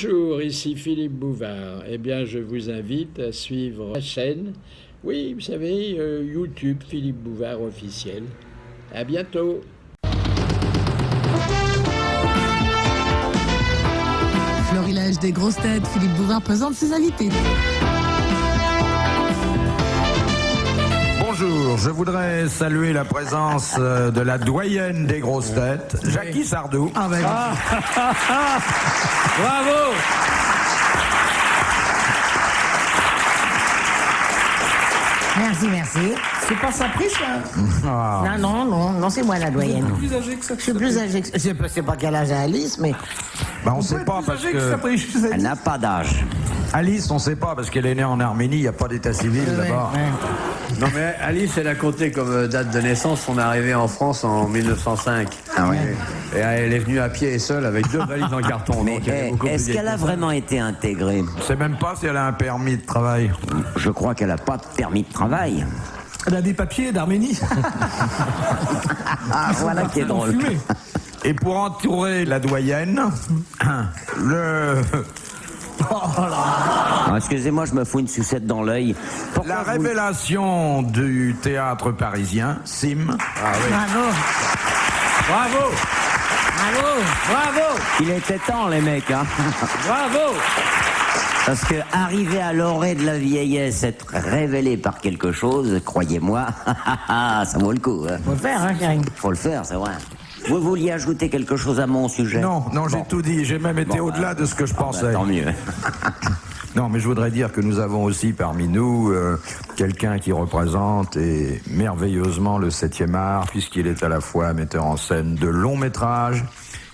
Bonjour, ici Philippe Bouvard. Eh bien, je vous invite à suivre la chaîne. Oui, vous savez, YouTube Philippe Bouvard officiel. À bientôt. Florilège des grosses têtes, Philippe Bouvard présente ses invités. Bonjour, je voudrais saluer la présence de la doyenne des grosses têtes, Jackie Sardou. Bravo! Merci. C'est pas sa prise, là? Non, c'est moi la doyenne. Vous êtes plus âgé que ça? Je suis plus âgée que... Je sais pas quel âge a Alice, mais... Bah, on sait pas parce que... Elle n'a pas d'âge. Alice, on sait pas parce qu'elle est née en Arménie, il n'y a pas d'état civil là-bas. Non mais Alice, elle a compté comme date de naissance son arrivée en France en 1905. Ah ouais. Et elle est venue à pied et seule avec 2 valises en carton. Mais donc elle est beaucoup plus est-ce vieille qu'elle a que ça. vraiment été intégrée? Je sais même pas si elle a un permis de travail. Je crois qu'elle n'a pas de permis de travail. Elle a des papiers d'Arménie. Ah, voilà qui est drôle. Fumé. Et pour entourer la doyenne, Ah, excusez-moi, je me fous une sucette dans l'œil. Pourquoi la vous- révélation du théâtre parisien, Sim. Bravo! Il était temps, les mecs, hein. Bravo! Parce que arriver à l'orée de la vieillesse, être révélé par quelque chose, croyez-moi, ça vaut le coup. Hein. Faut le faire, hein, Karine? Faut le faire, c'est vrai. Vous vouliez ajouter quelque chose à mon sujet? Non, j'ai tout dit, j'ai même été au-delà de ce que je pensais. Tant mieux. Non, mais je voudrais dire que nous avons aussi parmi nous quelqu'un qui représente et merveilleusement le 7e art, puisqu'il est à la fois metteur en scène de longs métrages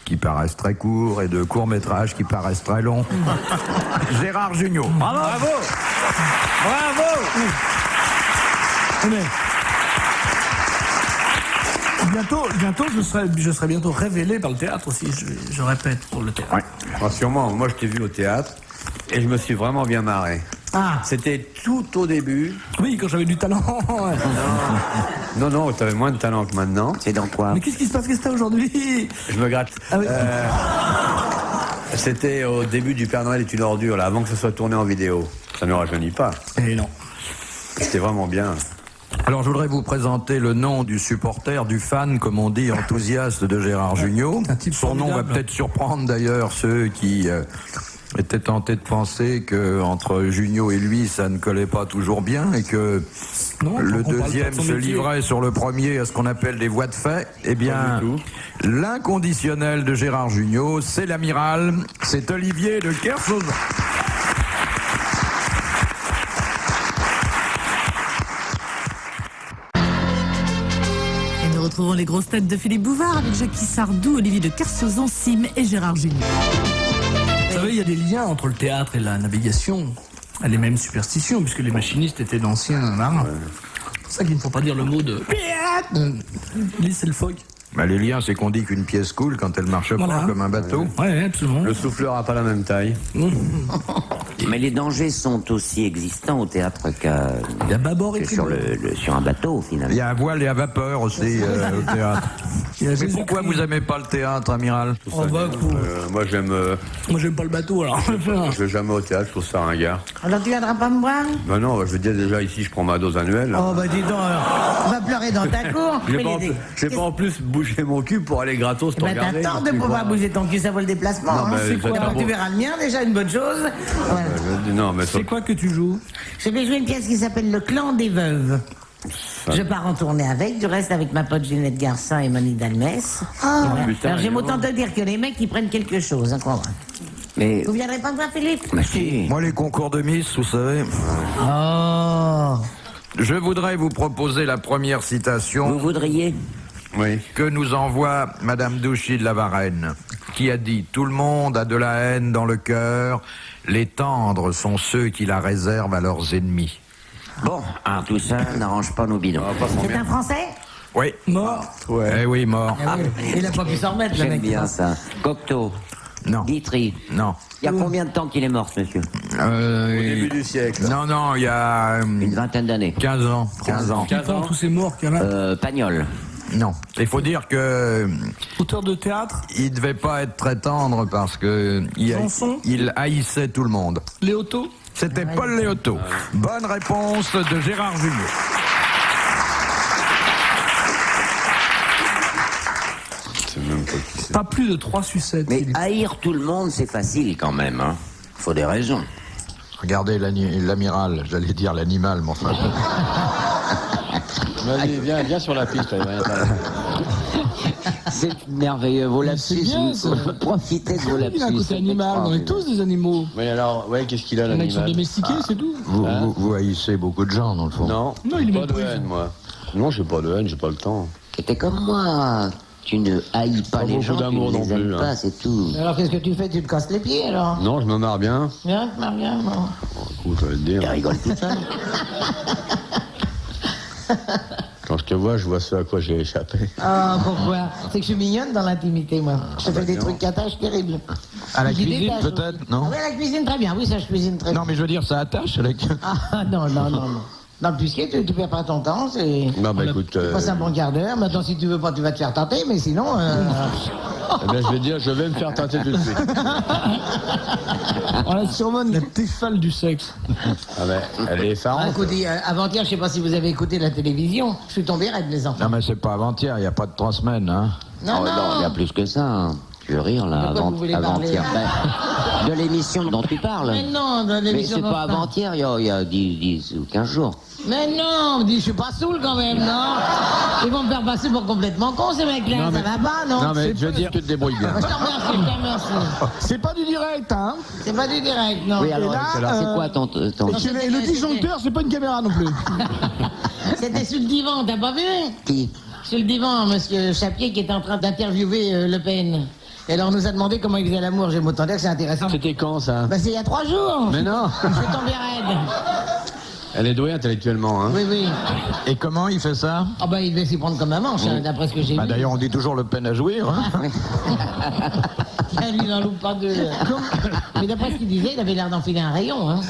qui paraissent très courts et de courts métrages qui paraissent très longs. Gérard Jugnot. Bravo! Mais... Bientôt, je serai bientôt révélé par le théâtre aussi, je répète, pour le théâtre. Ah, sûrement, moi je t'ai vu au théâtre et je me suis vraiment bien marré. Ah, C'était tout au début. Oui, quand j'avais du talent. Non, t'avais moins de talent que maintenant. C'est dans quoi? Mais qu'est-ce qui se passe? Qu'est-ce que t'as aujourd'hui? Je me gratte. Ah oui. C'était au début du Père Noël est une ordure, là, avant que ce soit tourné en vidéo. Ça ne rajeunit pas. Et non. C'était vraiment bien. Alors je voudrais vous présenter le nom du supporter, du fan, comme on dit, enthousiaste de Gérard Jugnot. Un type Son nom va formidable. peut-être surprendre d'ailleurs ceux qui étaient tentés de penser que entre Jugnot et lui, ça ne collait pas toujours bien et que Non, le on parle pas deuxième de son se métier. livrait sur le premier à ce qu'on appelle des voies de fait. Eh bien, l'inconditionnel de Gérard Jugnot, c'est l'amiral, c'est Olivier de Kersauzon. Et nous retrouvons les grosses têtes de Philippe Bouvard avec Jackie Sardou, Olivier de Kersauzon, Sim et Gérard Jugnot. Vous savez, il y a des liens entre le théâtre et la navigation. Les mêmes superstitions, puisque les machinistes étaient d'anciens marins. C'est pour ça qu'il ne faut pas dire le mot de... Laissez le phoque. Bah, les liens, c'est qu'on dit qu'une pièce coule quand elle marche Voilà. pas comme un bateau. Ouais, absolument. Le souffleur a pas la même taille. Mais les dangers sont aussi existants au théâtre Il y a bâbord et que sur, tribord. sur un bateau, Il finalement. y a à voile et à vapeur aussi au théâtre. Il y a Mais Jésus-Christ. pourquoi vous aimez pas le théâtre, amiral? On va Moi j'aime. Moi, j'aime pas le bateau, alors. Je vais jamais au théâtre, je trouve ça ringard. alors tu viendras pas me voir? Ben non, je veux dire déjà ici, je prends ma dose annuelle. Oh, bah dis donc, alors, on va pleurer dans ta cour. J'ai Mais pas, en les- plus- j'ai pas en plus bougé mon cul pour aller gratos te Bah, regarder. t'as tort de tu pouvoir crois. bouger ton cul, ça vaut le déplacement. Non, hein. mais C'est vous quoi êtes un Tu beau- verras le mien, déjà, une bonne chose. Voilà. Non, mais C'est quoi que tu joues? Je vais jouer une pièce qui s'appelle Le Clan des Veuves. Je pars en tournée avec, du reste avec ma pote Ginette Garcin et Monique Dalmès. Et voilà. putain, Alors j'aime dis autant te dire que les mecs ils prennent quelque chose, hein, crois-moi. Mais, Vous viendrez pas me voir, Philippe? mais si. Moi, les concours de Miss, vous savez. Oh. Je voudrais vous proposer la première Vous citation voudriez? Oui. que nous envoie Madame Douchy de la Varenne, qui a dit « Tout le monde a de la haine dans le cœur, les tendres sont ceux qui la réservent à leurs ennemis. Bon, tout ça n'arrange pas nos bidons. C'est un Français? » Oui. Mort. Ouais. Eh oui, mort. Ah oui, il a pas pu s'en remettre, le J'aime mec. bien ça. Cocteau, Non. Guitry. Non. Il y a combien de temps qu'il est mort, ce monsieur? Au début du siècle. Non, il y a Une vingtaine d'années. 15 ans. 15 ans. Qui prend tous ces morts qu'il y en a? Pagnol. Non. Il faut dire que Auteur de théâtre, il devait pas être très tendre parce que Janson il haïssait tout le monde. Léoto. C'était Paul Léoto. Bonne réponse de Gérard Jugnot. Pas plus de 3 sucettes. Mais Philippe. haïr tout le monde, c'est facile quand même. Hein. Faut des raisons. Regardez l'amiral, j'allais dire l'animal, mais enfin. Vas-y, viens sur la piste. C'est merveilleux, vos lapsus. bien, ça. Profitez de vos Il a un lapsus. côté animal, on est tous des animaux. Mais alors, ouais, qu'est-ce qu'il a Il y en a qui sont l'animal? domestiqués, c'est tout. Vous haïssez beaucoup de gens, dans le fond. Non, Non, il est pas de méprise. haine, moi. Non, j'ai pas de haine, j'ai pas le temps. T'es comme moi. Tu ne haïs pas Pas les beaucoup gens, tu d'amour ne non les aimes plus, hein. pas, c'est tout. Alors qu'est-ce que tu fais? Tu te casses les pieds alors? Non, je me marre bien. Bien, bien, non. Écoute, je vais te dire. Tu rigoles tout seul. Quand je te vois, je vois ce à quoi j'ai échappé. Ah, pourquoi? C'est que je suis mignonne dans l'intimité, moi. Je fais des trucs à tâches terribles. À la Je cuisine, détache. peut-être, non? Oui, à la cuisine, très bien. Oui, ça, je cuisine très bien. Non, mais je veux dire, ça attache avec. Ah, non. Non, puisque tu perds pas ton temps, c'est... Non, bah écoute, Tu passes un bon quart d'heure. Maintenant, si tu veux pas, tu vas te faire tenter, mais sinon... eh ben, je vais dire, je vais me faire tâter tout de suite. On la surnomme la Tefal du sexe. Ah ben, elle est Ah, effarante. écoutez, avant-hier, je sais pas si vous avez écouté la télévision, je suis tombé raide, les enfants. Non, mais c'est pas avant-hier, il n'y a pas de 3 semaines, hein. Non, Oh, il y a plus que ça. Hein. Tu veux rire, là, De quoi vous voulez avant-hier. parler Ben, de l'émission dont tu parles. Mais non, dans Mais l'émission... c'est pas avant-hier, il y a 10 ou 15 jours. Mais non, je suis pas saoul quand même, non. Ils vont me faire passer pour complètement con, ces mecs-là. Non, Ça mais- va pas, non? Non, mais je veux dire, tu te débrouilles bien. Je te remercie. C'est pas du direct, hein. C'est pas du direct, non. Oui, alors, là, c'est quoi ton... Et le disjoncteur, c'est pas une caméra non plus. C'était sur le divan, t'as pas vu? Qui Sur le divan, monsieur Chapier qui était en train d'interviewer Le Pen. Et alors on nous a demandé comment il faisait l'amour. J'ai autant dire que c'est intéressant. C'était quand, ça? Bah c'est il y a 3 jours. Mais non. Je suis tombé raide. Elle est douée intellectuellement, hein. Oui. Et comment il fait ça? Ah bah il devait s'y prendre comme un manche, hein, d'après ce que j'ai Bah, vu. d'ailleurs, on dit toujours le peine à jouir, hein. Lui, il n'en loupe pas deux. Mais d'après ce qu'il disait, il avait l'air d'enfiler un rayon. Hein.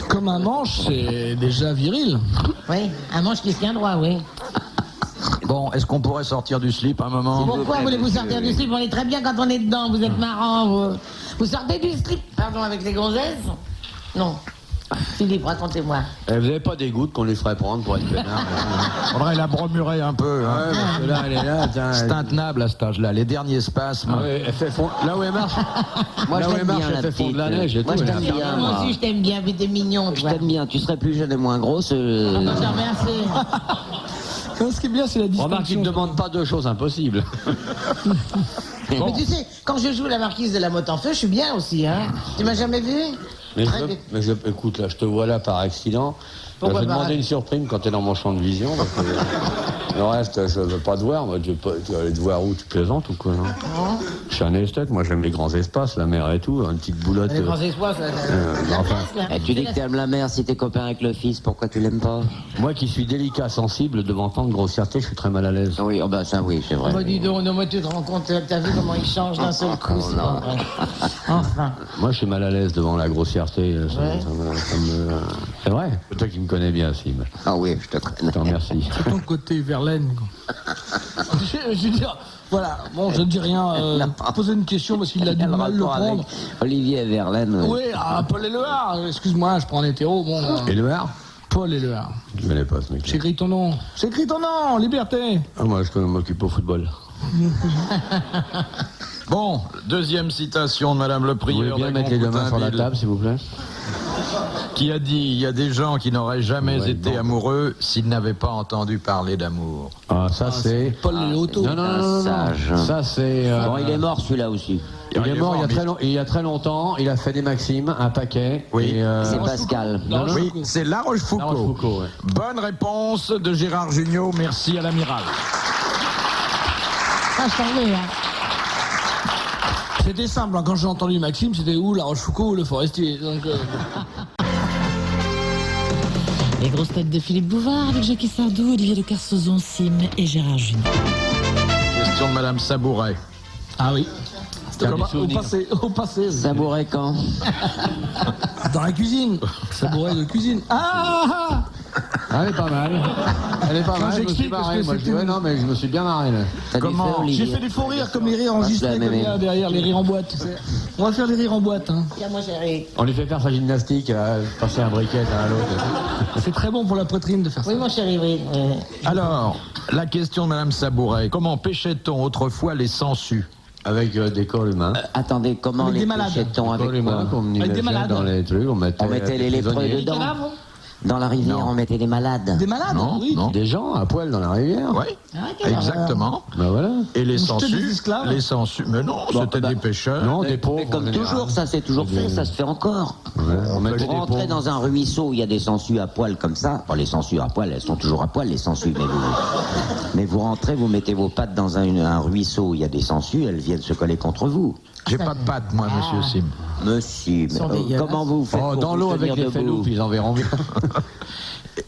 Comme un manche, c'est déjà viril. Oui, un manche qui se tient droit, oui. Bon, est-ce qu'on pourrait sortir du slip un moment? Pourquoi voulez-vous sortir du slip? On est très bien quand on est dedans, vous êtes marrant. Vous sortez du slip, pardon, avec les gonzesses? Non. Philippe, racontez-moi. Eh, vous avez pas des gouttes qu'on lui ferait prendre pour être connard? Faudrait la bromurer un peu, hein. Ouais, parce que là, elle est là, tiens. C'est intenable à cet âge-là. Les derniers spasmes. Ah ouais, elle fait fond... Là où elle marche, Moi, là je où elle t'aime marche, bien, elle la fait fondre de la petite. neige et Moi, tout. je elle t'aime a- bien. Moi aussi, je t'aime bien, mais t'es mignon, Je toi. t'aime bien. Tu serais plus jeune et moins grosse. Je te remercie. Non, ce qui est bien, c'est la Remarque qu'il distinction. ne demande pas deux choses impossibles. Mais tu sais, quand je joue la marquise de la Motte en Feu, je suis bien aussi, hein. Tu m'as jamais vu? Très bien. Écoute, là, je te vois là par accident. Pourquoi je vais par demander accident une surprime quand tu es dans mon champ de vision. Parce que le reste, je veux pas te voir. Moi, tu vas aller te voir où? Tu plaisantes ou quoi? Non, je suis un esthète, moi j'aime les grands espaces, la mer et tout, une petite boulotte. Les grands espoirs, ça. La enfin, place, là. Eh, tu dis que t'aimes la mère si t'es copain avec le fils, pourquoi tu l'aimes pas? Moi qui suis délicat, sensible, devant tant de grossièreté, je suis très mal à l'aise. Oui, oh bah ça oui, c'est vrai. Moi, dis donc, non, moi, tu te rends compte, t'as vu comment il change d'un seul coup, c'est pas vrai. Enfin. Moi je suis mal à l'aise devant la grossièreté. C'est vrai. C'est toi qui me connais bien, Sim. Ah oui, je te connais. Je te remercie. Ton côté Verlaine. quoi. Je veux dire, voilà, bon, je ne dis rien. Poser une question parce qu'il a du Quel mal le rapport avec prendre. Olivier Verlaine. Oui, Paul Éluard. Excuse-moi, je prends un hétéro. Bon, Et le Var? Paul Éluard. Je connais pas ce mec. J'écris ton nom. J'écris ton nom, liberté. Ah, moi je m'occupe au football. Bon, deuxième citation de Madame le Vous voulez prieur bien mettre les deux mains sur la d'Agon-Coutainville, table, s'il vous plaît? qui a dit: il y a des gens qui n'auraient jamais Ouais, été bon. amoureux s'ils n'avaient pas entendu parler d'amour. Ah, ça c'est... Paul Léoto. Non, non, non, non, non. Sage. Ça c'est... Bon, il est mort celui-là aussi. Il est mort mais- il y a très longtemps, il a fait des maximes, un paquet. Oui. et, C'est Pascal. Non, non, Oui, c'est La Rochefoucauld. La Rochefoucauld, ouais. Bonne réponse de Gérard Jugnot. Merci à l'amiral. Ah, je t'en veux, hein. C'était simple, hein, quand j'ai entendu Maxime, c'était où La Rochefoucauld ou le Forestier. Donc, Les grosses têtes de Philippe Bouvard avec Jackie Sardou, Olivier de Kersauzon, Sim et Gérard Jugnot. Question de Madame Sabouret. Ah oui. C'était Garde des au passé. Sabouret quand? Dans la cuisine. Sabouret de cuisine. Ah Elle est pas mal. Elle est pas mal, je me suis marré. Moi, je dis, ouais, non, mais je me suis bien marré, là. T'as dû faire, Olivier. J'ai fait des faux rires comme les rires enregistrés comme il y a derrière, les rires en boîte, tu sais. On va faire des rires en boîte, hein. Tiens, moi, chérie. On lui fait faire sa gymnastique, passer un briquet l'un à l'autre. C'est très bon pour la poitrine de faire ça. Oui, mon chéri, oui. Alors, la question de Madame Sabouret. Comment pêchait-on autrefois les sangsues? Avec des corps humains. Attendez, comment Avec les des malades. pêchait-on Des corps avec humains quoi? qu'on Avec des immergeait malades. dans les trucs, on mettait les lépreux prisonniers. dedans. Là, vous Dans la rivière, Non. on mettait des malades. Des malades, Non, oui. non. Des gens à poil dans la rivière. Oui, exactement. Ben voilà. Et les Ou c'était des sangsues, esclaves. mais non, c'était des pêcheurs. Non, des pauvres. Mais comme en général. toujours, ça c'est toujours fait, ça se fait encore. Ouais, on mettait Vous des rentrez pauvres. dans un ruisseau où il y a des sangsues à poil comme ça. Bon, les sangsues à poil, elles sont toujours à poil, les sangsues. Mais vous rentrez, vous mettez vos pattes dans un ruisseau où il y a des sangsues, elles viennent se coller contre vous. J'ai pas de pattes, moi, monsieur Sim. Monsieur, sont mais, dégueulasses. comment vous faites Oh, pour dans vous l'eau avec tenir les debout féloupes, ils en verront bien.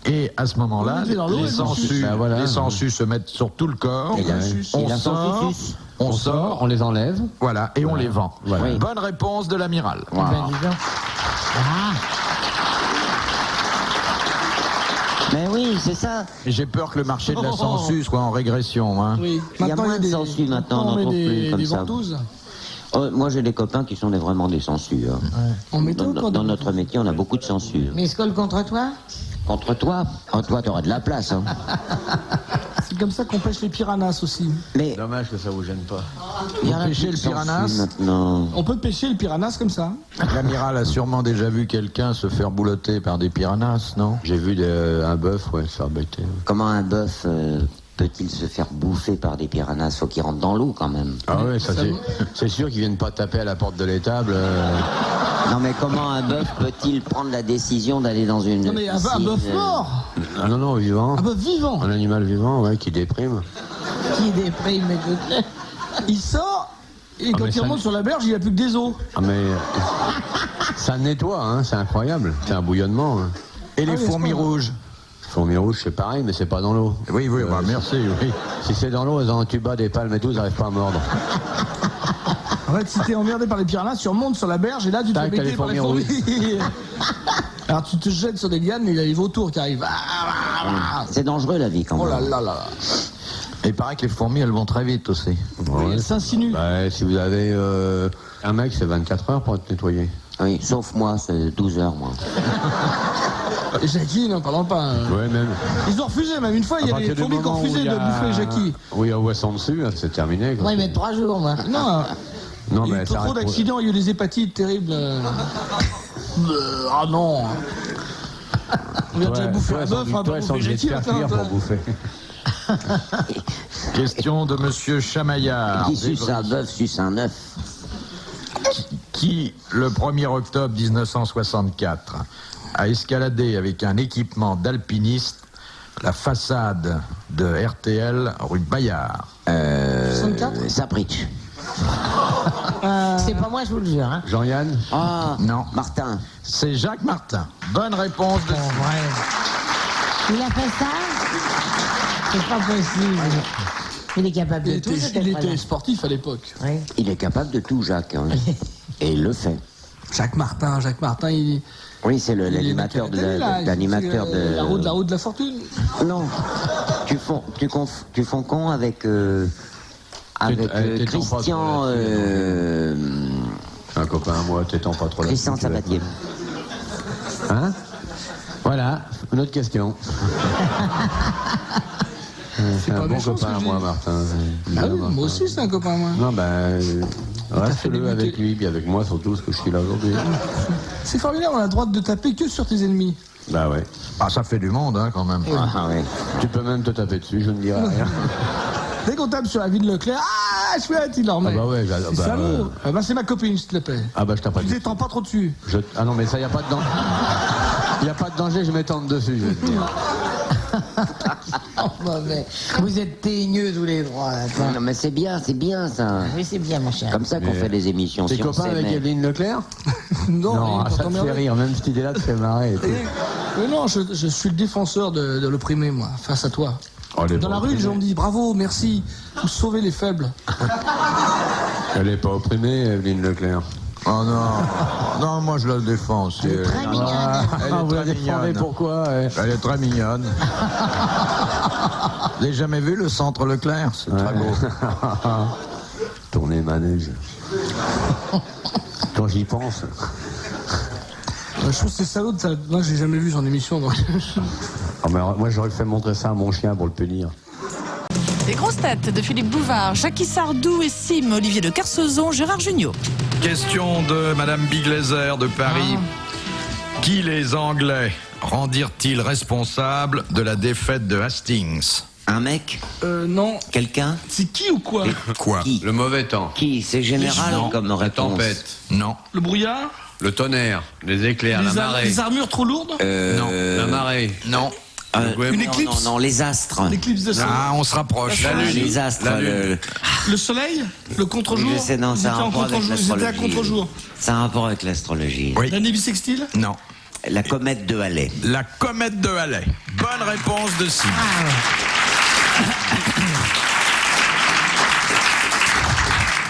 Et à ce moment-là, On était dans l'eau, les et sangsues, Ben voilà. les sangsues se mettent sur tout le corps. Et la- On et la sort, sangsues. on sort, On les enlève. voilà, et on les vend. Voilà. Oui. Bonne réponse de l'amiral. Ben, dis donc. Mais oui, c'est ça. Et j'ai peur que le marché de la sangsue soit en régression. Hein. Oui. Il y a Maintenant, moins de des sangsues maintenant, on on n'en met trouve plus des comme ça. ventouses. Moi, j'ai des copains qui sont vraiment des sangsues. Hein. On mettait Dans, encore dans des notre métier, on a beaucoup de sangsues. Mais Skoll contre toi? Contre toi, toi, t'auras de la place. Hein. C'est comme ça qu'on pêche les piranhas aussi. Mais Dommage que ça vous gêne pas. il y en a pêchez plus de le sangsues piranhas maintenant. On peut pêcher les piranhas comme ça. L'amiral a sûrement déjà vu quelqu'un se faire boulotter par des piranhas, non? J'ai vu un bœuf, ouais, se faire bêter. Comment un bœuf peut-il se faire bouffer par des piranhas? Faut qu'il rentre dans l'eau quand même. Ah ouais, ça c'est sûr qu'ils viennent pas taper à la porte de l'étable. Non mais comment un bœuf peut-il prendre la décision d'aller dans une Non mais un piscine, bœuf mort. Ah non, non, vivant. Un bœuf vivant. Un animal vivant, ouais, qui déprime. Qui déprime, écoute. Il sort et quand mais il ça- remonte sur la berge, il n'y a plus que des os. Ah mais ça nettoie, hein, c'est incroyable. C'est un bouillonnement. Hein. Et les oui, fourmis c'est pas- rouges? Fourmis rouges, c'est pareil, mais c'est pas dans l'eau. Oui, oui, bah, merci, oui. Si c'est dans l'eau, elles ont un tuba, des palmes et tout, ils n'arrivent pas à mordre. En fait, si t'es emmerdé par les piranhas, tu remontes sur la berge et là, tu te Tac, fais t'as becquer les par les fourmis fourmis. Alors tu te jettes sur des lianes, mais il y a les vautours qui arrivent. Ah, C'est dangereux la vie quand oh même. là là là. Et il paraît que les fourmis, elles vont très vite aussi. Oui, elles s'insinuent. Bah, si vous avez un mec, c'est 24 heures pour être nettoyé. Oui, sauf moi, c'est 12 heures moi. Et Jackie, n'en parlons pas. Hein. Ouais, même. Ils ont refusé, même une fois, il y a des fourmis qui ont refusé de bouffer Jackie. Oui, on voit son dessus, hein, c'est terminé. Quoi. Moi, ils mettent 3 jours, moi. Non, Non, il y a mais eu ça trop reste- d'accidents, il y a eu des hépatites terribles. Ah non. On a déjà bouffé un bœuf, on va pas bouffer Jackie. faire attends, cuire pour attends. bouffer. Question de monsieur Chamaillard. Qui suce un bœuf, suce un œuf. Qui, le 1er octobre 1964, a escaladé avec un équipement d'alpiniste la façade de RTL rue Bayard? 64 Sapritch. C'est pas moi, je vous le jure. Hein. Jean-Yann. Ah, Non. Martin. C'est Jacques Martin. Bonne réponse de... Il a fait ça? C'est pas possible. Il est capable de tout, ce Il était frère-là. sportif à l'époque. Oui. Il est capable de tout, Jacques. hein. Et il le fait. Jacques Martin, il Oui, c'est il est l'animateur de télé, là, l'animateur c'est, de. la roue de la fortune. Non. Tu fonds avec t'étends pas Christian. trop Un copain à moi, t'étends pas trop là. Christian Sabatier. Hein? Voilà, une autre question. C'est pas un bon méchant, ce copain que à je moi, dis. Martin. Ah Bien, oui, Martin. moi aussi, c'est un copain, moi. Non, ben, fait reste-le débuter. avec lui, puis avec moi surtout, ce que je suis là aujourd'hui. C'est formidable, on a le droit de taper que sur tes ennemis. Bah ouais. Ah, ça fait du monde, hein, quand même. Ah ouais. Tu peux même te taper dessus, je ne dirai rien. Dès qu'on tape sur la vie de Leclerc, ah, chouette, il en remet. Ah bah ouais, C'est bah, salaud. Ah bah, c'est ma copine, s'il te plaît. Ah bah je t'en pas Tu dit. t'étends pas trop dessus. Ah non, mais ça, y a pas de danger. Y a pas de danger, je m'étends dessus, je vais te dire. Oh, mauvais. Vous êtes teigneux tous les trois. Là, toi. Non, mais c'est bien ça. Oui, c'est bien, mon cher. Comme ça qu'on Mais- fait des émissions. T'es Si on copain avec s'aimait. Evelyne Leclerc? Non, Non, il ça te t'emmerde. fait rire, même cette idée-là te fait marrer. et tout. Mais non, je suis le défenseur de l'opprimé, moi, face à toi. Oh, elle est Dans pas la rue, les gens me disent bravo, merci, vous sauvez les faibles. Elle est pas opprimée, Evelyne Leclerc. Oh non, non, moi je la défends aussi. Elle est très mignonne. Elle est très mignonne. Pourquoi Elle est très mignonne. Vous n'avez jamais vu le centre Leclerc? C'est très beau. Tourner manège. Quand j'y pense. Je trouve que c'est salaud de ça. Moi, j'ai jamais vu son émission. Donc... Ah, mais moi, j'aurais fait montrer ça à mon chien pour le punir. Les grosses têtes de Philippe Bouvard, Jackie Sardou et Sim, Olivier de Kersauzon, Gérard Jugnot. Question de Madame Biglezer de Paris. Qui les Anglais rendirent-ils responsables de la défaite de Hastings? Un mec? Non. Quelqu'un? C'est qui ou quoi? Quoi? Qui? Le mauvais temps. Qui? C'est général Non. comme La réponse. tempête. Non. Le brouillard? Le tonnerre. Les éclairs. La marée. Les armures trop lourdes? Non. La marée. Non. Une éclipse? Non, les astres. L'éclipse de soleil? Ah, on se rapproche. Ah, les astres. La lune. Le soleil? Le contre-jour? Je sais, non, Ils ça a étaient un en rapport avec contre-jour. Ils étaient à l'astrologie. contre-jour. Ça a un rapport avec l'astrologie. Oui. L'année bissextile? Non. La comète de Halley. La comète de Halley. Bonne réponse de Sim.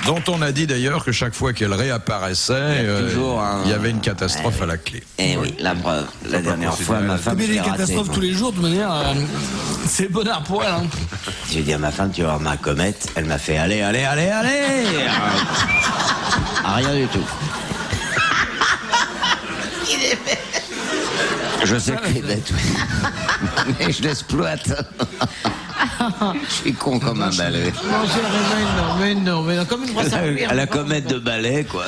Dont on a dit d'ailleurs que chaque fois qu'elle réapparaissait, Il y a toujours un- il y avait une catastrophe à la clé. Eh oui, la preuve. La dernière fois, ma femme Mais s'est les ratée. catastrophes tous les jours, de toute manière, c'est bonheur pour elle. Hein. J'ai dit à ma femme, tu vas voir ma comète. Elle m'a fait, allez, allez, allez, allez. Ah, rien du tout. Je sais qu'il est bête, oui. Mais je l'exploite. Je suis con comme un balai. Non, chérie, mais non, comme une brosse à cuire. À la comète de balai, quoi.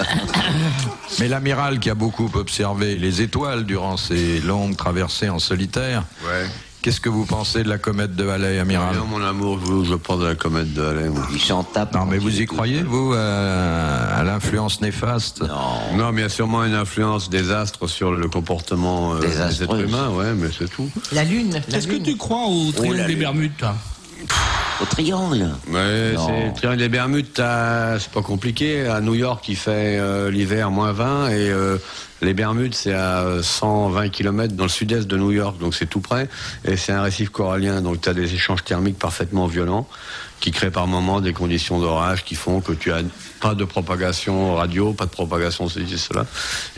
Mais l'amiral qui a beaucoup observé les étoiles durant ses longues traversées en solitaire, Ouais. qu'est-ce que vous pensez de la comète de Halley, amiral? Non, mon amour, je pense de la comète de Halley. moi. Il s'en tape. Non, mais vous y croyez, vous, à l'influence néfaste? Non, mais il y a sûrement une influence des astres sur le comportement des êtres Désastreux. humains, ouais, mais c'est tout. La lune. Est-ce que tu crois au triangle la des lune. Bermudes, toi? Au triangle. Ouais, Non. c'est le triangle des Bermudes, c'est pas compliqué. À New York, il fait l'hiver -20 et les Bermudes, c'est à 120 km dans le sud-est de New York, donc c'est tout près. Et c'est un récif corallien, donc tu as des échanges thermiques parfaitement violents qui créent par moments des conditions d'orage qui font que tu as pas de propagation radio, pas de propagation ceci, cela,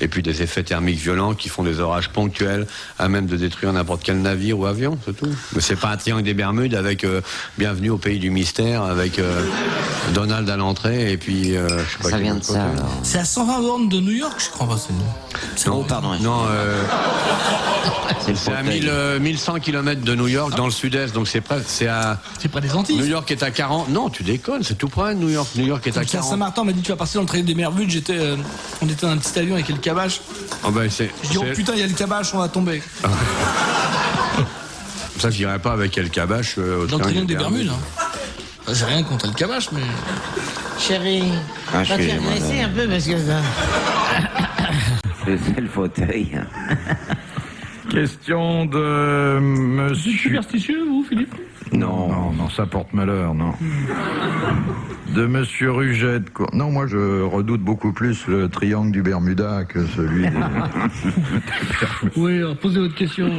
et puis des effets thermiques violents qui font des orages ponctuels à même de détruire n'importe quel navire ou avion, c'est tout. Mais c'est pas un triangle des Bermudes avec Bienvenue au pays du mystère, avec Donald à l'entrée et puis je sais pas Ça qui vient de de l'autre ça, côté. alors. C'est à 120 bornes de New York, je crois pas. Oh, pardon. Non, c'est le c'est à fauteuil. 1100 km de New York, dans le sud-est, donc c'est presque, c'est à... C'est près des Antilles. New York est à 40... Non, tu déconnes, c'est tout près de New York. New York est à Tiens, 40... Saint-Martin, on m'a dit tu vas passer dans le triangle des Bermudes. On était dans un petit avion avec le cabache. Oh ben, c'est... Je dis oh c'est- putain, il y a le cabache, on va tomber. Ça, je dirais pas avec El Kabash au Dans le triangle des Bermudes. Hein. J'ai rien contre le cabache, mais. Chérie, Ah, va te excusez-moi, laisser là. un peu parce que ça... C'est le fauteuil. Question de monsieur... Superstitieux, vous, Philippe? Non, ça porte malheur, non. De monsieur Ruget. Non, moi je redoute beaucoup plus le triangle du Bermuda que celui des... Oui, posez votre question.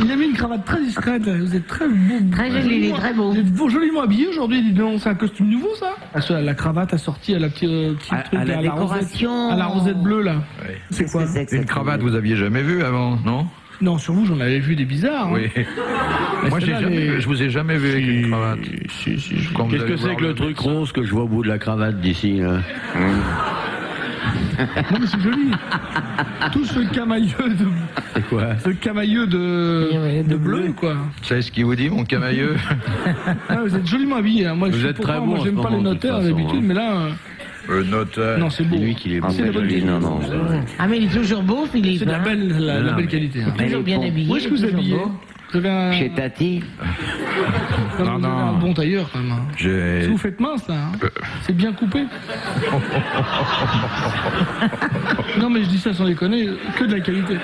Il a mis une cravate très discrète, vous êtes très beau. Très joli, il est très beau. Vous êtes joliment habillé aujourd'hui, dis donc, c'est un costume nouveau ça? La cravate assortie à la petite À truc, la à décoration. à la rosette bleue là. C'est quoi? Une cravate, vous aviez jamais vu avant, non? Non, sur vous, j'en avais vu des bizarres. Hein. Oui. Moi, celle-là, je vous ai jamais vu avec une cravate. Quand vous Qu'est-ce allez que c'est voir que le truc rose que je vois au bout de la cravate d'ici, là? Non mais c'est joli. Tout ce camailleux de... C'est quoi? Ce camailleux de bleu, quoi. Vous savez ce qu'il vous dit, mon camailleux? Ah, vous êtes joliment habillé. Hein. Moi, Vous je suis êtes pourtant, très beau moi, en j'aime ce pas les moment, de toute notaires façon, d'habitude, hein. mais là... Notaire. Non, c'est beau. C'est lui qui est beau. C'est la bonne Non, non. Ah, mais il est toujours beau, Philippe. C'est de la hein. belle, la belle qualité. Hein. Toujours bien habillé. Où est-ce que vous êtes toujours habillé? beau. Vous avez un... Chez Tati. vous Non, avez non. un bon tailleur, quand même. Hein. J'ai... Si vous faites mince, là. Hein. C'est bien coupé. Non, mais je dis ça sans déconner, que de la qualité.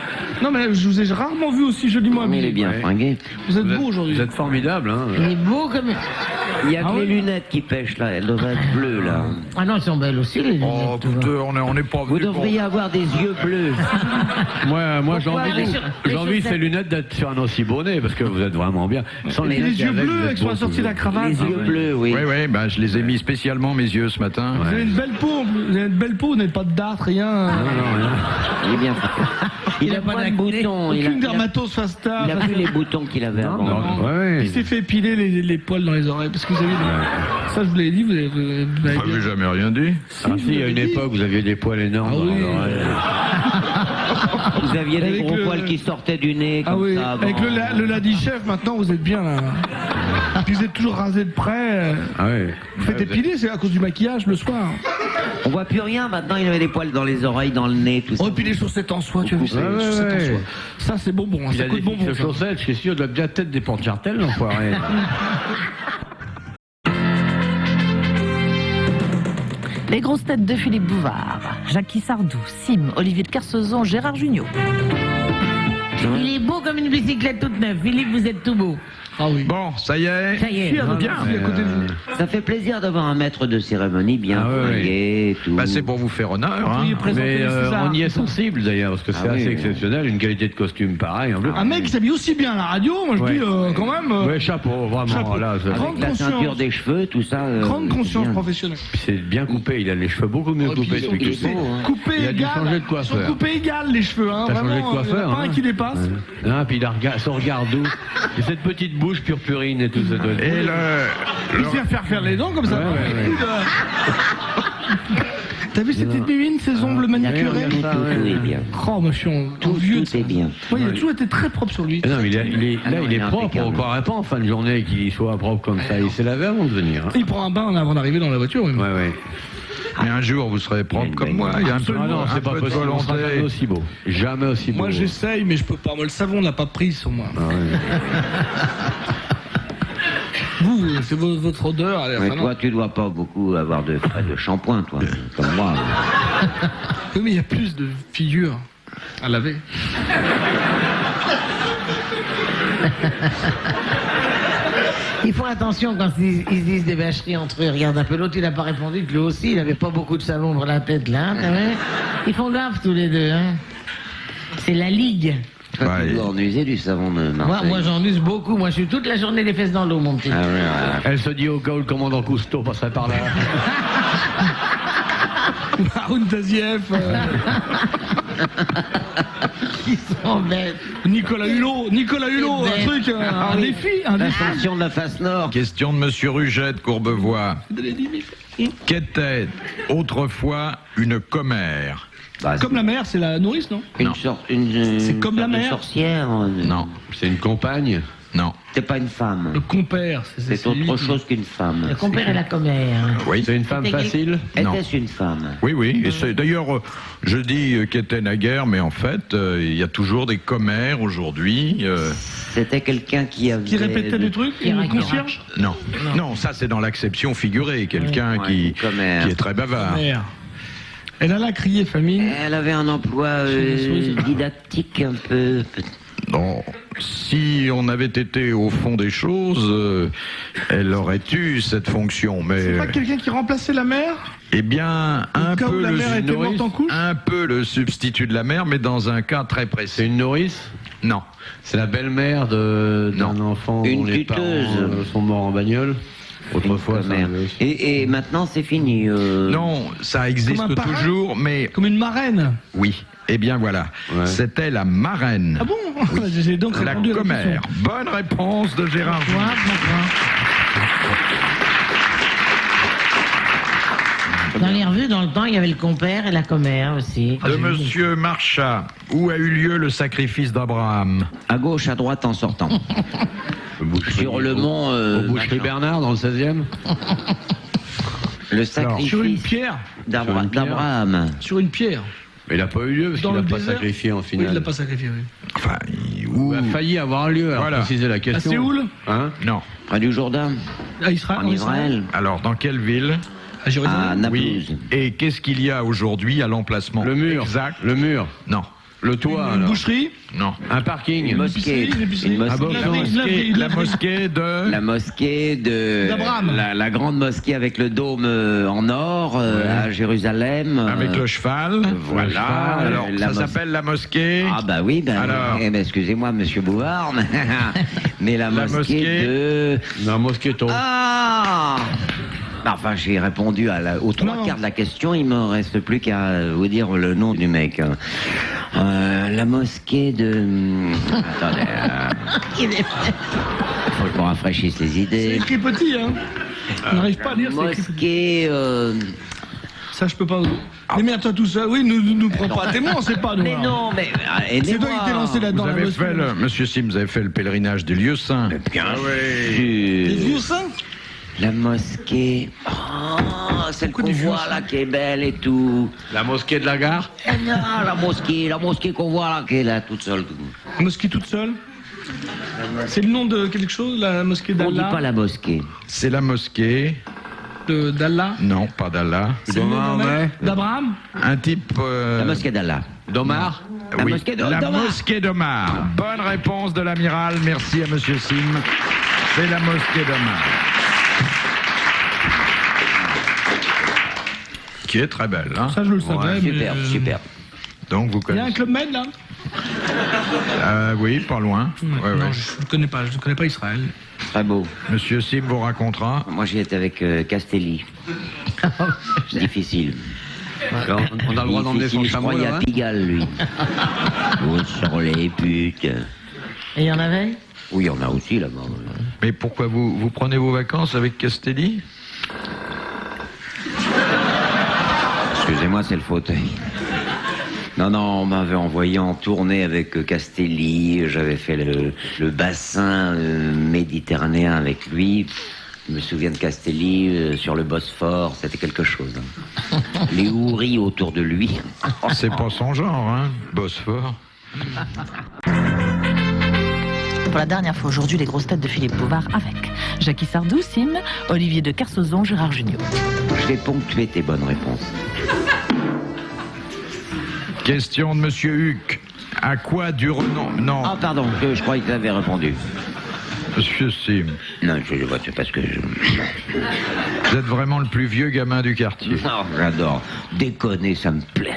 Non, mais là, je vous ai rarement vu aussi joliment Mais il habillé. est bien fringué. Vous êtes beau aujourd'hui. Vous êtes formidable, hein? Il est beau comme... Il y a Ah que ouais les lunettes qui pêchent là, elles devraient être bleues là. Ah non, elles sont belles aussi, les lunettes. Oh, tu vois. écoutez, on n'est pas Vous venu pour... devriez avoir des yeux bleus. Moi Pourquoi les j'envie chaussettes ces lunettes d'être sur un aussi bonnet parce que vous êtes vraiment bien. Sans Et les lunettes yeux avec, bleus vous êtes avec sur la beau, sortie de la toujours. cravate. Les yeux bleus, oui. Oui, oui, bah, je les ai mis spécialement, mes yeux, ce matin. Vous avez une belle peau, vous avez une belle peau, vous n'avez pas de date, rien. Il est bien fait. Il a pas pas de d'acné. boutons. Aucune dermatose face Il a plus les boutons qu'il avait avant. Non. Ouais. Il s'est fait épiler les poils dans les oreilles. Parce que vous avez. Ça, je vous l'ai dit, vous avez Ah, j'ai jamais rien dit. Ah si, il y a une époque vous aviez des poils énormes. Ah dans oui. l'oreille. Vous aviez des Avec gros le- poils qui sortaient du nez Ah comme oui, ça. avec le Ladi Chef, maintenant, vous êtes bien là. Puis vous êtes toujours rasé de près. Ah ouais. Vous faites épiler, c'est à cause du maquillage le soir. On voit plus rien maintenant, il avait des poils dans les oreilles, dans le nez, tout ça. Oh, et puis les chaussettes en soie, tu as vu ça, Ouais, les chaussettes en ouais. soie. Ça, c'est bonbon, hein, Il ça a coûte des bonbon. fixes ça. chaussettes, je suis sûr, il doit bien tête des porte-jartelles, l'enfoiré. Les grosses têtes de Philippe Bouvard, Jackie Sardou, Sim, Olivier de Kersauzon, Gérard Jugnot. Il est beau comme une bicyclette toute neuve. Philippe, vous êtes tout beau. Ah oui. Bon, ça y est. Ça y est. Fier de Bien. bien à côté de vous. Ça fait plaisir d'avoir un maître de cérémonie bien Ah ouais, fringué et tout. Bah, c'est pour vous faire honneur. Hein. Pourriez présenter Mais les Césars. on y est sensible d'ailleurs, parce que c'est Ah oui, assez oui. exceptionnel, une qualité de costume pareille en plus. Un mec qui s'habille aussi bien à la radio, moi je Ouais. dis quand même. Ouais, chapeau, vraiment. Chapeau. Là, c'est- Grande Avec la conscience. ceinture des cheveux, tout ça. Grande c'est conscience bien. professionnelle. c'est bien coupé, il a les cheveux beaucoup mieux Oh, puis coupés ils sont depuis qu'il coupés. est. Coupé Il a dû égal. changer de Ils sont coiffeur. coupés égal les cheveux, hein. T'as changé de Vraiment, il y en coiffeur, a pas hein. un qui dépasse. Non, puis il a son regard doux. Et cette petite bouche purpurine et tout ça. doit être- Et Il sait faire les dents comme ça. Ouais, ouais, ouais. T'as vu cette petite bébine, ses ongles manicurés Tout, tout est bien. Oh, monsieur, Tout, vieux. tout est bien. Oui, il a toujours été très propre sur lui. Non, mais là, il est propre. impeccable. On ne croirait pas en fin de journée qu'il soit propre comme ça. Il s'est lavé avant de venir. hein. Il prend un bain avant d'arriver dans la voiture. Oui. Ouais, ouais. Mais un jour, vous serez propre comme moi. Il y a un peu, Ah non, un c'est pas peu de possible. On sera jamais volonté. aussi beau. Jamais aussi beau. Moi, j'essaye, mais je peux pas. Moi, le savon n'a pas pris sur moi. Ah ouais. Vous, c'est votre odeur. Allez, Mais enfin, toi, tu dois pas beaucoup avoir de frais de shampoing, toi, comme moi. non. Oui, mais il y a plus de figures à laver. Ils font attention quand ils se disent des vacheries entre eux. Regarde un peu l'autre, il n'a pas répondu que lui aussi, il n'avait pas beaucoup de savon pour la tête là. Hein, t'as vu. Ils font gaffe tous les deux. Hein. C'est la ligue. Toi, Ouais. tu dois en user du savon de Marseille. Moi j'en use beaucoup. Moi je suis toute la journée les fesses dans l'eau, mon petit. Ah ouais, ouais. Elle se dit au cas où le commandant Cousteau passerait par là. Haroun Tazieff, Ils sont bêtes. Nicolas Hulot, un truc, un défi, un défi. L'ascension de la face nord. Question de Monsieur Ruget de Courbevoie. Qu'était autrefois une commère? Bah, Comme la mère, c'est la nourrice, non? C'est comme la mère. sorcière. Non, C'est une compagne. non. C'est pas une femme. Le compère, C'est lui autre qui- chose qu'une femme. Le compère et la commère. Oui. C'est une femme C'était- facile. Non. Était-ce une femme? Oui, oui. Et c'est d'ailleurs, je dis qu'était naguère, mais en fait, il y a toujours des commères aujourd'hui. C'était quelqu'un qui avait... Qui répétait des trucs, Qui une raconte. concierge? Non, non, ça c'est dans l'acception figurée, quelqu'un Ouais, qui une commère. est très bavard. Mère. Elle a la criée famine. Elle avait un emploi didactique un peu... Non, si on avait été au fond des choses, elle aurait eu cette fonction, mais C'est pas quelqu'un qui remplaçait la mère? eh bien un Cas où peu la le mère était morte en couche? un peu le substitut de la mère, mais dans un cas très C'est précis. une nourrice. Non, C'est la belle-mère d'un Non. enfant Une dont les parents tuteuse. sont morts en bagnole. Autrefois, ça Commère. arrivait aussi. Et maintenant, c'est fini. non, ça existe Comme un parrain toujours, mais Comme une marraine. oui. Eh bien voilà, Ouais. c'était la marraine, Ah bon? J'ai donc la répondu à la commère. question. Bonne réponse de Gérard. Moi, dans les revues, dans le temps, il y avait le compère et la commère aussi. De Monsieur Marchat, où a eu lieu le sacrifice d'Abraham? À gauche, à droite, en sortant. Sur le mont... Au Boucherie machin. Bernard, dans le 16e. Le Sur une sacrifice pierre. Sur une pierre. d'Abraham. Sur une pierre. Mais il n'a pas eu lieu parce Dans qu'il le n'a pas désert. sacrifié en Oui, finale. il l'a pas sacrifié, oui. Enfin, Il a failli avoir lieu, alors Voilà. préciser la À question. Séoul? Hein non. Près du Jourdain. À Israël? En Israël. Alors, dans quelle ville? À Jérusalem? À Naples. Oui. Et qu'est-ce qu'il y a aujourd'hui à l'emplacement Le mur. Exact. Le mur. Non. Le toit, Une alors. boucherie. Non. Un parking. Une mosquée. Une épicerie. Une mosquée. Ah bon, la mosquée de... La mosquée de... D'Abraham. La grande mosquée avec le dôme en or à Jérusalem. Avec le cheval. voilà, Le cheval. Alors, la ça s'appelle la mosquée. Ah bah oui, Alors. excusez-moi, monsieur Bouvard, mais la mosquée de... Non, Mosquito. Ah enfin, j'ai répondu aux trois quarts de la question, il me reste plus qu'à vous dire le nom du mec. La mosquée de... Attendez, faut que je me rafraîchisse les C'est idées. écrit petit, hein. On n'arrive pas à lire, c'est écrit petit. Mosquée... Ça, je peux pas. Démerde-toi tout seul. Oui, nous prends pas à témoin, on sait pas, nous. Mais alors. non, mais C'est aidez-moi. toi qui t'es lancé Vous là-dedans. avez fait Monsieur Sim, vous avez fait le pèlerinage des lieux saints. Bien Des sûr. vieux saints. La mosquée... Oh, celle qu'on des vieux voit là, qui est belle et tout. La mosquée de la gare. Non, la mosquée qu'on voit là, qui est là, toute seule. La mosquée toute seule. C'est le nom de quelque chose, la mosquée On dit d'Allah. pas la mosquée. C'est la mosquée. D'Allah. Non, pas d'Allah. C'est le nom d'un mec ouais. d'Abraham. Un type... La mosquée d'Allah. D'Omar. La oui, mosquée la d'Omar. mosquée d'Omar. Bonne réponse de l'amiral. Merci à Monsieur Sim. C'est la mosquée d'Omar. Qui est très belle, hein. Ça, je le savais. mais, Super, super. Donc vous Il y a un connaissez. Club Med là. Oui, pas loin. Ouais, Non, ouais. je ne connais pas Israël. Très beau. Monsieur Sim vous racontera. Moi, j'y étais avec Castelli. Difficile. Alors, on a le droit d'emmener son Difficile, je chameau, crois, il y là, a hein. Pigalle, lui. Oh, sur les putes. Et il y en avait? Oui, il y en a aussi là-bas. Mais pourquoi vous prenez vos vacances avec Castelli? Excusez-moi, c'est le fauteuil. Non, on m'avait envoyé en tournée avec Castelli, j'avais fait le bassin méditerranéen avec lui. Je me souviens de Castelli sur le Bosphore, c'était quelque chose. Hein. Les houris autour de lui. C'est pas son genre, hein, Bosphore. Pour la dernière fois aujourd'hui, les grosses têtes de Philippe Bouvard avec Jackie Sardou, Sim, Olivier de Kersauzon, Gérard Jugnot. Je vais ponctuer tes bonnes réponses. Question de Monsieur Huck. À quoi du renom... Non, Ah, pardon, je croyais que tu avais répondu. Monsieur Sim. Non, je vois, c'est parce que je... Vous êtes vraiment le plus vieux gamin du quartier. Non, j'adore. Déconner, ça me plaît.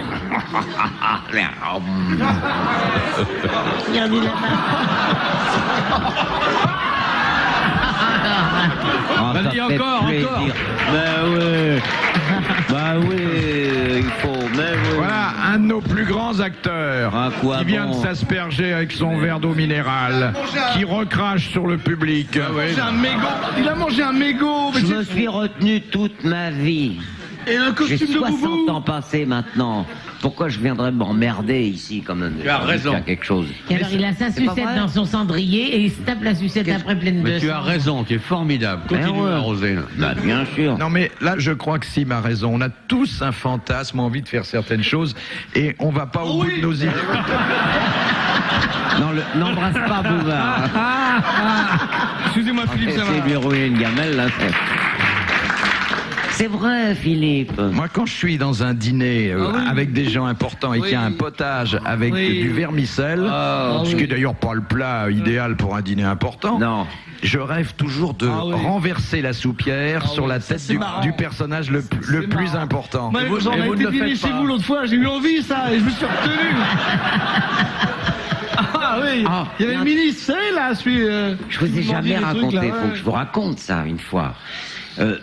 Oh, ça Vas-y, fait encore. Bah oui, il faut, mais oui. Voilà, un de nos plus grands acteurs À quoi qui vient bon de s'asperger avec son verre d'eau minérale, qui recrache sur le public. J'ai un mégot. Il a mangé un mégot. mais Je c'est me fou. suis retenu toute ma vie. Et un J'ai costume de 60 boubou. ans passés maintenant. Pourquoi je viendrais m'emmerder ici comme Tu as raison. faire quelque chose. Et alors, il a sa c'est pas sucette vrai. dans son cendrier et il se tape la sucette après pleine de Mais tu sang. as raison, tu es formidable. Continue ouais. à arroser. Là. Bah, bien sûr. Non mais là je crois que Sim a raison. On a tous un fantasme, envie de faire certaines choses et on va pas au bout de nos idées. Non, n'embrasse pas Bouvard. Excusez-moi, Philippe, ça Essayez va. de lui rouler une gamelle là. C'est vrai, Philippe. Moi quand je suis dans un dîner avec des gens importants et qu'il y a un potage avec du vermicelle, ce qui est d'ailleurs pas le plat idéal pour un dîner important. Non. Je rêve toujours de renverser la soupière sur la tête du personnage le plus important. Ouais, vous- on et a vous été ne le dîner faites chez pas. vous l'autre fois, j'ai eu envie ça et je me suis retenu. Ah oui, il y avait le ministre, c'est là, celui. Je vous ai qui vendait jamais des trucs, raconté, là, il faut ouais. que je vous raconte ça une fois.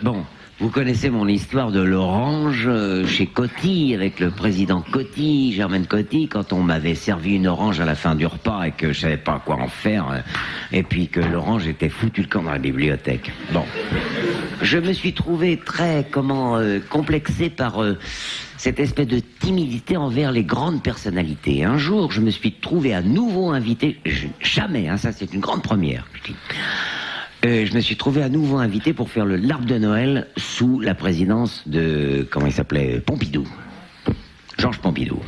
Bon, vous connaissez mon histoire de l'orange chez Coty, avec le président Coty, Germaine Coty, quand on m'avait servi une orange à la fin du repas et que je savais pas quoi en faire, et puis que l'orange était foutu le camp dans la bibliothèque. Bon. Je me suis trouvé très, complexé par cette espèce de timidité envers les grandes personnalités. Un jour, je me suis trouvé à nouveau invité, jamais, hein, ça c'est une grande première, je dis. Je me suis trouvé à nouveau invité pour faire l'arbre de Noël sous la présidence de, comment il s'appelait, Pompidou. Georges Pompidou.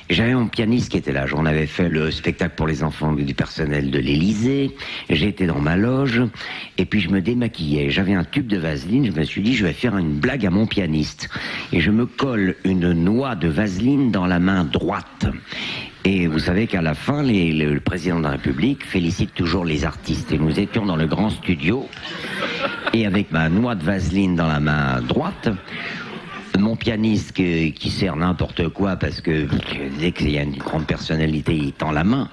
Et j'avais mon pianiste qui était là. On avait fait le spectacle pour les enfants du personnel de l'Élysée. J'étais dans ma loge. Et puis je me démaquillais. J'avais un tube de vaseline. Je me suis dit, je vais faire une blague à mon pianiste. Et je me colle une noix de vaseline dans la main droite. Et vous savez qu'à la fin, le président de la République félicite toujours les artistes. Et nous étions dans le grand studio, et avec ma noix de vaseline dans la main droite, mon pianiste qui sert n'importe quoi, parce que dès qu'il y a une grande personnalité, il tend la main.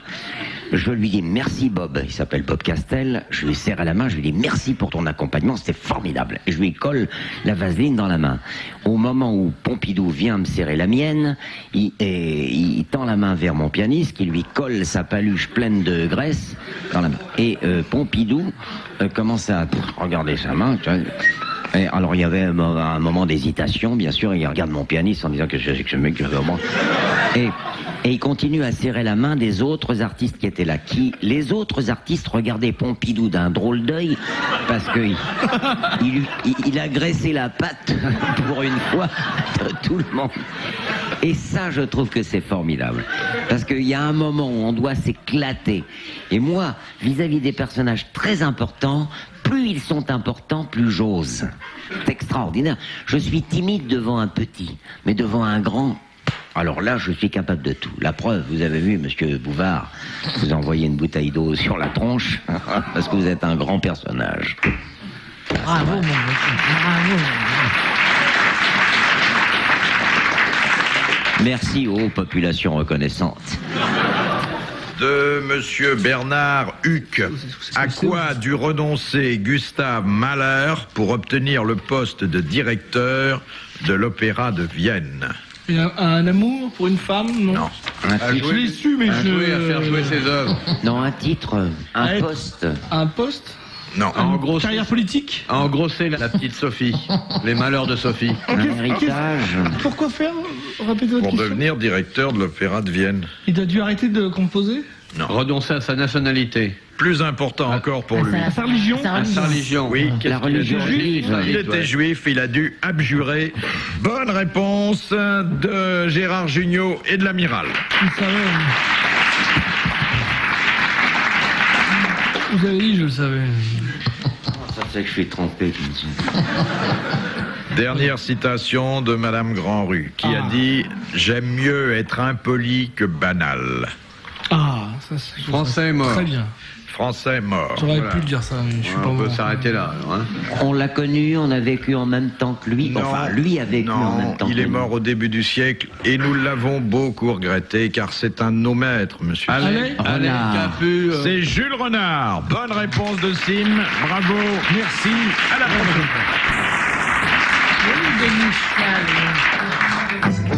Je lui dis merci Bob, il s'appelle Bob Castel, je lui serre à la main, je lui dis merci pour ton accompagnement, c'était formidable. Et je lui colle la vaseline dans la main. Au moment où Pompidou vient me serrer la mienne, il tend la main vers mon pianiste qui lui colle sa paluche pleine de graisse dans la main. Et Pompidou commence à regarder sa main, tu vois. Et alors il y avait un moment d'hésitation, bien sûr, et il regarde mon pianiste en disant que je sais que ce mec vraiment. Et il continue à serrer la main des autres artistes qui étaient là. Les autres artistes regardaient Pompidou d'un drôle d'œil parce que il a graissé la patte pour une fois de tout le monde. Et ça, je trouve que c'est formidable. Parce qu'il y a un moment où on doit s'éclater. Et moi, vis-à-vis des personnages très importants, plus ils sont importants, plus j'ose. C'est extraordinaire. Je suis timide devant un petit, mais devant un grand, alors là, je suis capable de tout. La preuve, vous avez vu, monsieur Bouvard, vous envoyez une bouteille d'eau sur la tronche, parce que vous êtes un grand personnage. Bravo, mon monsieur. Bravo. Merci aux populations reconnaissantes. De monsieur Bernard Huck. À quoi a dû renoncer Gustave Mahler pour obtenir le poste de directeur de l'Opéra de Vienne? Un amour pour une femme, non? Non. Je l'ai su, mais à faire jouer ses œuvres. Non, un titre, un poste. Un poste? Non. Une carrière politique? À engrosser la petite Sophie. Les malheurs de Sophie. Un héritage. Pourquoi faire? Répétez votre Pour question. devenir directeur de l'Opéra de Vienne. Il a dû arrêter de composer? Renoncer à sa nationalité. Plus important encore pour lui. Sa religion? À sa religion. Oui, La religion juive. Il était juif, il a dû abjurer. Bonne réponse de Gérard Jugnot et de l'amiral. Il savait. Vous avez dit, je le savais. Ça c'est que je suis trompé. Dernière citation de Madame Grandrue, qui a dit « J'aime mieux être impoli que banal Ah, ça c'est... Français mort. Très bien. ». Français mort. J'aurais Voilà. pu le dire ça, mais je suis pas On peut bon. s'arrêter là, alors, hein. On l'a connu, on a vécu en même temps que lui. Non, Enfin, lui a vécu en même non, temps il que est nous. mort au début du siècle et nous l'avons beaucoup regretté car c'est un de nos maîtres, monsieur. Allez, allez, Renard. Capu. C'est Jules Renard. Bonne réponse de Sim. Bravo. Merci. À la prochaine. Oui, Denis Chal.